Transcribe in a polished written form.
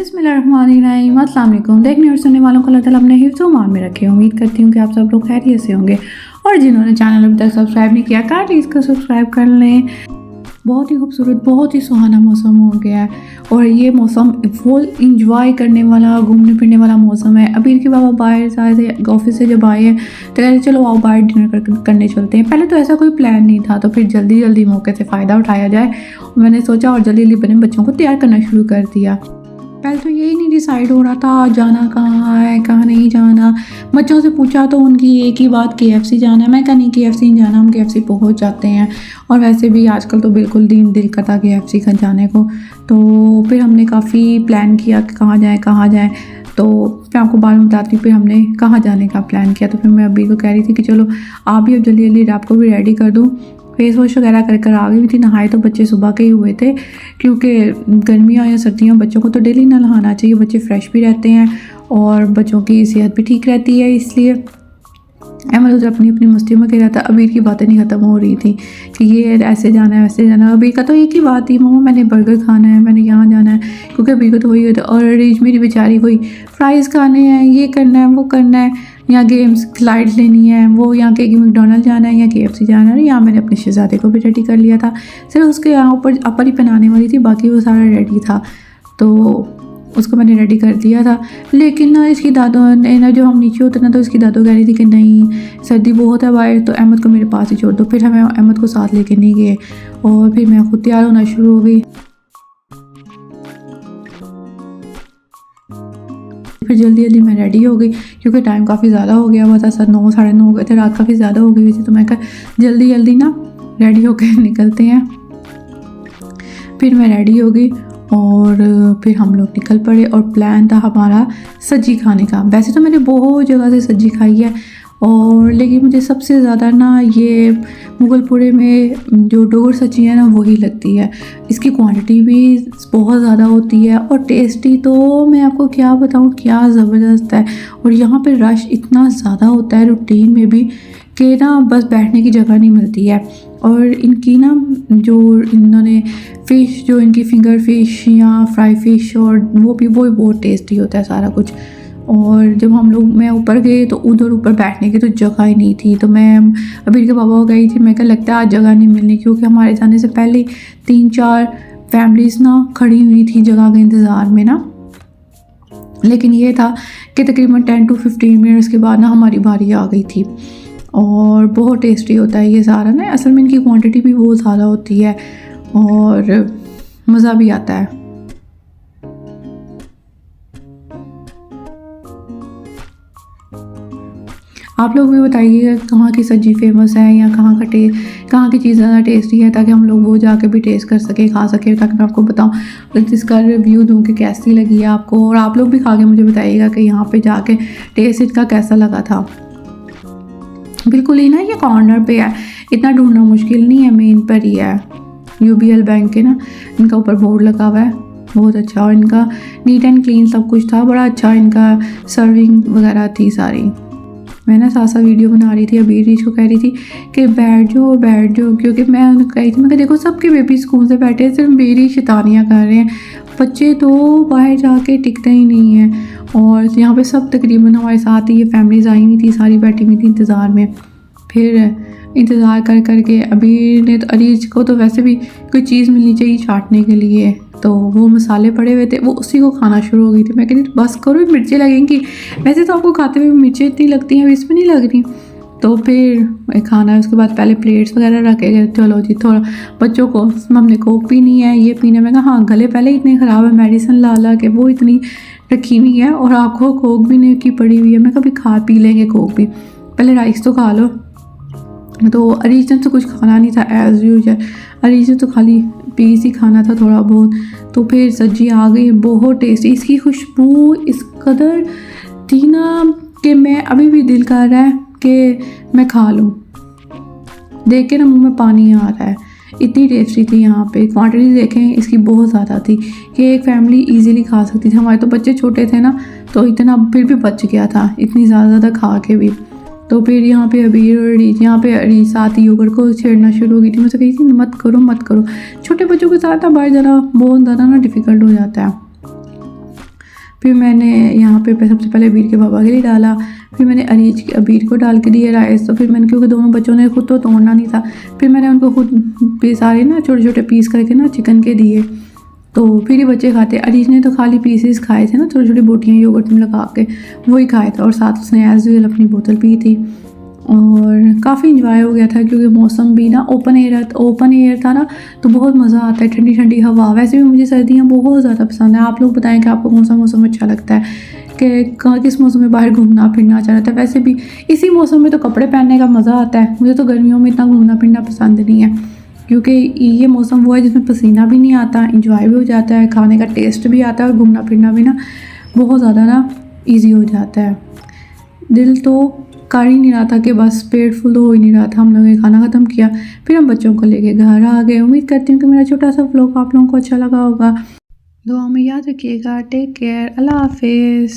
बिस्मिल्लाहिर्रहमानिर्रहीम। अस्सलाम वालेकुम। देखने और सुनने वालों को अल्लाह ताला अपने हिफ्ज़ व ईमान में रखे। उम्मीद करती हूँ कि आप सब लोग खैरियत से होंगे और जिन्होंने चैनल अभी तक सब्सक्राइब नहीं किया काइंडली इसको सब्सक्राइब कर लें। बहुत ही खूबसूरत, बहुत ही सुहाना मौसम हो गया है और ये मौसम फुल इंजॉय करने वाला, घूमने फिरने वाला मौसम है। अभी के बाबा बाहर आए थे, ऑफिस से जब आए हैं तो कहते चलो आओ बाहर डिनर करने चलते हैं। पहले तो ऐसा कोई प्लान नहीं था, तो फिर जल्दी जल्दी मौके से फ़ायदा उठाया जाए मैंने सोचा और जल्दी जल्दी अपने बच्चों को तैयार करना शुरू कर दिया। पहले तो यही नहीं डिसाइड हो रहा था जाना कहाँ है कहाँ नहीं जाना। बच्चों से पूछा तो उनकी एक ही बात KFC जाना है। मैं कहा नहीं KFC नहीं जाना, हम KFC पहुँच जाते हैं और वैसे भी आजकल तो बिल्कुल दिल करता KFC का जाने को। तो फिर हमने काफ़ी प्लान किया कि कहाँ जाएँ। तो मैं आपको बाद में बताती हूँ फिर हमने कहाँ जाने का प्लान किया। तो फिर मैं अभी को कह रही थी कि चलो आप भी अब जल्दी जल्दी आपको भी रेडी कर दूँ। फेस वॉश वगैरह कर आ गई थी। नहाए तो बच्चे सुबह के ही हुए थे क्योंकि गर्मियाँ या सर्दियाँ बच्चों को तो डेली नहाना चाहिए, बच्चे फ्रेश भी रहते हैं और बच्चों की सेहत भी ठीक रहती है। इसलिए अहमद उधर अपनी अपनी मस्ती में कह रहा था। अबीर की बातें नहीं ख़त्म हो रही थी कि ये ऐसे जाना है वैसे जाना है। अबीर का तो एक ही बात थी, मम्मा मैंने बर्गर खाना है, मैंने यहाँ जाना है, क्योंकि अबीर को तो वही होता है। और रीज मेरी बेचारी वही फ्राइज़ खाने हैं, ये करना है वो करना है, यहाँ गेम्स स्लाइड्स लेनी है, वो यहाँ के मैकडोनल्ड जाना है या KFC जाना है। यहाँ मैंने अपने शहजादे को भी रेडी कर लिया था, सिर्फ उसके यहाँ ऊपर अपर ही पहनाने वाली थी, बाकी वो सारा रेडी था तो उसको मैंने रेडी कर दिया था। लेकिन ना इसकी दादो ने ना, जो हम नीचे उतरना तो इसकी दादो कह रही थी कि नहीं सर्दी बहुत है बाहर, तो अहमद को मेरे पास ही छोड़ दो। फिर हमें अहमद को साथ लेके नहीं गए और फिर मैं खुद तैयार होना शुरू हो गई। फिर जल्दी जल्दी मैं रेडी हो गई क्योंकि टाइम काफ़ी ज़्यादा हो गया हुआ था, 9 साढ़े 9 हो गए थे, रात काफ़ी ज़्यादा हो गई थी। तो मैं कहा जल्दी जल्दी ना रेडी होकर निकलते हैं। फिर मैं रेडी हो गई और फिर हम लोग निकल पड़े और प्लान था हमारा सज्जी खाने का। वैसे तो मैंने बहुत जगह से सज्जी खाई है और लेकिन मुझे सबसे ज़्यादा ना ये मुगलपुरे में जो डोगर सज्जी है ना वही लगती है। इसकी क्वांटिटी भी बहुत ज़्यादा होती है और टेस्टी तो मैं आपको क्या बताऊँ, क्या ज़बरदस्त है। और यहाँ पे रश इतना ज़्यादा होता है रूटीन में भी कि ना बस बैठने की जगह नहीं मिलती है। और इनकी ना जो इन्होंने फ़िश, जो इनकी फिंगर फ़िश या फ्राई फ़िश और वो भी बहुत टेस्टी होता है सारा कुछ। और जब हम लोग मैं ऊपर गए तो उधर ऊपर बैठने की तो जगह ही नहीं थी, तो मैं अबीर के पापा को गई थी। मैं क्या लगता है आज जगह नहीं मिलनी, क्योंकि हमारे जाने से पहले 3-4 फैमिलीज़ ना खड़ी हुई थी जगह के इंतज़ार में ना। लेकिन ये था कि तकरीबन 10 to 15 मिनट्स के बाद ना हमारी बारी आ गई थी। और बहुत टेस्टी होता है ये सारा ना, असल में इनकी क्वांटिटी भी बहुत ज़्यादा होती है और मज़ा भी आता है। आप लोग भी बताइएगा कहाँ की सब्जी फेमस है या कहाँ कहाँ की चीज़ ज़्यादा टेस्टी है, ताकि हम लोग वो जाके भी टेस्ट कर सकें, खा सकें, ताकि मैं आपको बताऊँ इसका रिव्यू दूँ कि कैसी लगी है आपको। और आप लोग भी खा के मुझे बताइएगा कि यहाँ पे जाके टेस्ट इसका कैसा लगा था। बिल्कुल ही ना ये कॉर्नर पे है, इतना ढूंढना मुश्किल नहीं है, मेन पर ही है। UBL बैंक के ना इनका ऊपर बोर्ड लगा हुआ है, बहुत अच्छा। और इनका नीट एंड क्लीन सब कुछ था, बड़ा अच्छा इनका सर्विंग वगैरह थी सारी। मैं ना साथ वीडियो बना रही थी, अभी रीच को कह रही थी कि बैठ जाओ, क्योंकि मैं उन्हें कही थी, मैं कहा देखो सबके बेबी स्कूल से बैठे, सिर्फ मेरी शैतानियाँ कर रहे हैं, बच्चे तो बाहर जाके टिकते ही नहीं हैं। और यहाँ पे सब तकरीबन हमारे साथ ही ये फैमिलीज़ आई हुई थी, सारी बैठी हुई थी इंतज़ार में। फिर इंतज़ार कर के अबीर ने तो, अरीज को तो वैसे भी कोई चीज़ मिलनी चाहिए चाटने के लिए, तो वो मसाले पड़े हुए थे, वो उसी को खाना शुरू हो गई थी। मैं कहती बस करो, मिर्चें लगेंगी, वैसे तो आपको खाते हुए मिर्चें इतनी लगती हैं, इसमें नहीं लग रही। तो फिर खाना है, उसके बाद पहले प्लेट्स वगैरह रखे गए, चलो जी थोड़ा बच्चों को हमने कोक पीनी है, ये पीना। मैं कहा हाँ गले पहले इतने ख़राब है मेडिसिन ला के वो इतनी रखी हुई है और आपको कोक भी नहीं की पड़ी हुई है। मैं कभी खा पी लेंगे कोक भी, पहले राइस तो खा लो। तो अरीज ने तो कुछ खाना नहीं था एज़ यूजुअल, अरीज ने तो खाली पीस ही खाना था थोड़ा बहुत। तो फिर सब्जी आ गई, बहुत टेस्टी, इसकी खुशबू इस कदर थी ना कि मैं अभी भी दिल कर रहा है कि मैं खा लूँ, देख के ना मुँह में पानी आ रहा है, इतनी टेस्टी थी। यहाँ पे क्वांटिटी देखें इसकी बहुत ज़्यादा थी कि एक फैमिली इजीली खा सकती थी। हमारे तो बच्चे छोटे थे ना, तो इतना फिर भी बच गया था, इतनी ज़्यादा खा के भी। तो फिर यहाँ पे अबीर और रीच, यहाँ पे रीच साथ ही योगर्ट को छेड़ना शुरू हो गई थी। मुझसे कही थी मत करो, छोटे बच्चों के साथ ना बाहर जाना बहुत ज़्यादा ना डिफ़िकल्ट हो जाता है। फिर मैंने यहाँ पे सबसे पहले अबीर के पापा के लिए डाला, फिर मैंने अबीर को डाल के दिया राइस। तो फिर मैंने, क्योंकि दोनों बच्चों ने खुद तो तोड़ना नहीं था, फिर मैंने उनको खुद सारे ना छोटे छोटे पीस करके ना चिकन के दिए। तो फिर ही बच्चे खाते। अरीज ने तो खाली पीसेस खाए थे ना, छोटी छोटी बोटियाँ योगर्ट में लगा के, वही खाए थे। और साथ उसने एज यूजुअल अपनी बोतल पी थी और काफ़ी इंजॉय हो गया था, क्योंकि मौसम भी ना ओपन एयर था ना, तो बहुत मज़ा आता है, ठंडी ठंडी हवा। वैसे भी मुझे सर्दियाँ बहुत ज़्यादा पसंद है। आप लोग बताएं कि आपको कौन सा मौसम अच्छा लगता है, कि किस मौसम में बाहर घूमना फिरना अच्छा रहता है। वैसे भी इसी मौसम में तो कपड़े पहनने का मज़ा आता है। मुझे तो गर्मियों में इतना घूमना फिरना पसंद नहीं है, क्योंकि ये मौसम वो है जिसमें पसीना भी नहीं आता, इंजॉय भी हो जाता है, खाने का टेस्ट भी आता है, और घूमना फिरना भी ना बहुत ज़्यादा ना ईजी हो जाता है। दिल तो कर ही नहीं रहा था कि बस पेट फुल तो हो ही नहीं रहा था। हम लोगों ने खाना ख़त्म किया, फिर हम बच्चों को लेके घर आ गए। उम्मीद करती हूँ कि मेरा छोटा सा व्लॉग आप लोगों को अच्छा लगा होगा। दुआ में याद रखिएगा। Take care. अल्लाह हाफिज़।